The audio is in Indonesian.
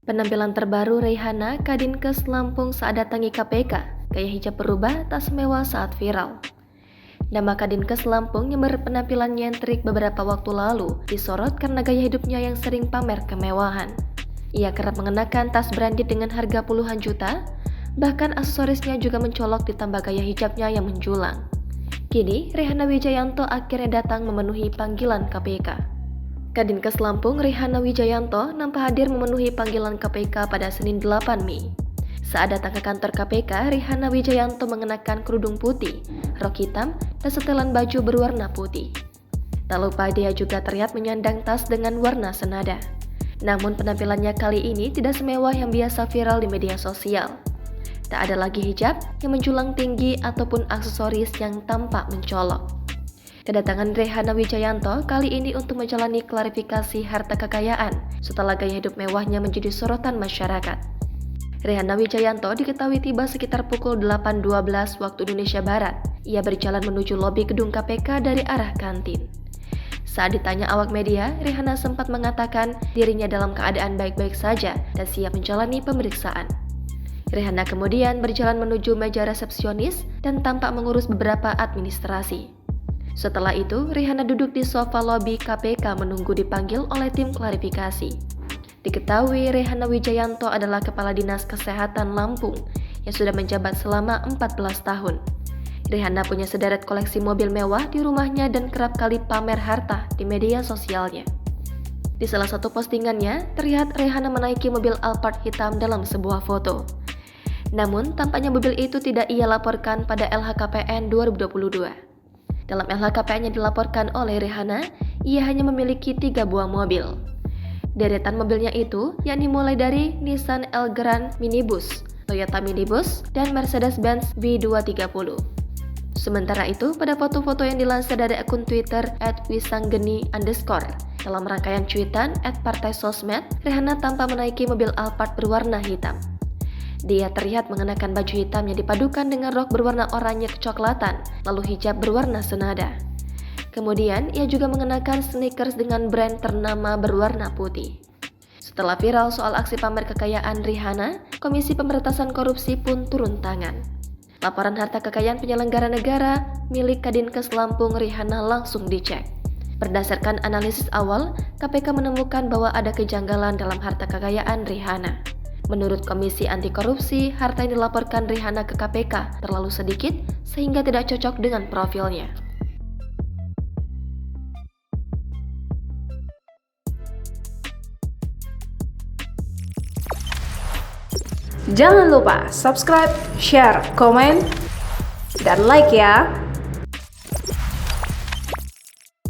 Penampilan terbaru Rihanna, Kadinkes Lampung saat datangi KPK, gaya hijab berubah tak semewah saat viral. Nama Kadinkes Lampung yang berpenampilan nyentrik beberapa waktu lalu disorot karena gaya hidupnya yang sering pamer kemewahan. Ia kerap mengenakan tas branded dengan harga puluhan juta, bahkan aksesorisnya juga mencolok ditambah gaya hijabnya yang menjulang. Kini, Rihanna Wijayanto akhirnya datang memenuhi panggilan KPK. Kadinkes Lampung Rihanna Wijayanto nampak hadir memenuhi panggilan KPK pada Senin 8 Mei. Saat datang ke kantor KPK, Rihanna Wijayanto mengenakan kerudung putih, rok hitam, dan setelan baju berwarna putih. Tak lupa dia juga terlihat menyandang tas dengan warna senada. Namun penampilannya kali ini tidak semewah yang biasa viral di media sosial. Tak ada lagi hijab yang menjulang tinggi ataupun aksesoris yang tampak mencolok. Kedatangan Rihanna Wijayanto kali ini untuk menjalani klarifikasi harta kekayaan setelah gaya hidup mewahnya menjadi sorotan masyarakat. Rihanna Wijayanto diketahui tiba sekitar pukul 8.12 waktu Indonesia Barat. Ia berjalan menuju lobi gedung KPK dari arah kantin. Saat ditanya awak media, Rihanna sempat mengatakan dirinya dalam keadaan baik-baik saja dan siap menjalani pemeriksaan. Rihanna kemudian berjalan menuju meja resepsionis dan tampak mengurus beberapa administrasi. Setelah itu, Rihanna duduk di sofa lobi KPK menunggu dipanggil oleh tim klarifikasi. Diketahui Rihanna Wijayanto adalah Kepala Dinas Kesehatan Lampung yang sudah menjabat selama 14 tahun. Rihanna punya sederet koleksi mobil mewah di rumahnya dan kerap kali pamer harta di media sosialnya. Di salah satu postingannya, terlihat Rihanna menaiki mobil Alphard hitam dalam sebuah foto. Namun, tampaknya mobil itu tidak ia laporkan pada LHKPN 2022. Dalam LHKPN yang dilaporkan oleh Rihanna, ia hanya memiliki 3 buah mobil. Deretan mobilnya itu yakni mulai dari Nissan Elgrand Minibus, Toyota Minibus, dan Mercedes-Benz V230. Sementara itu, pada foto-foto yang dilansir dari akun Twitter @wisanggeni_, dalam rangkaian cuitan @partai sosmed, Rihanna tampak menaiki mobil Alphard berwarna hitam. Dia terlihat mengenakan baju hitam yang dipadukan dengan rok berwarna oranye kecoklatan, lalu hijab berwarna senada. Kemudian, ia juga mengenakan sneakers dengan brand ternama berwarna putih. Setelah viral soal aksi pamer kekayaan Rihanna, Komisi Pemberantasan Korupsi pun turun tangan. Laporan harta kekayaan penyelenggara negara milik Kadinkes Lampung Rihanna langsung dicek. Berdasarkan analisis awal, KPK menemukan bahwa ada kejanggalan dalam harta kekayaan Rihanna. Menurut Komisi Anti Korupsi, harta yang dilaporkan Rihanna ke KPK terlalu sedikit sehingga tidak cocok dengan profilnya. Jangan lupa subscribe, share, komen, dan like ya!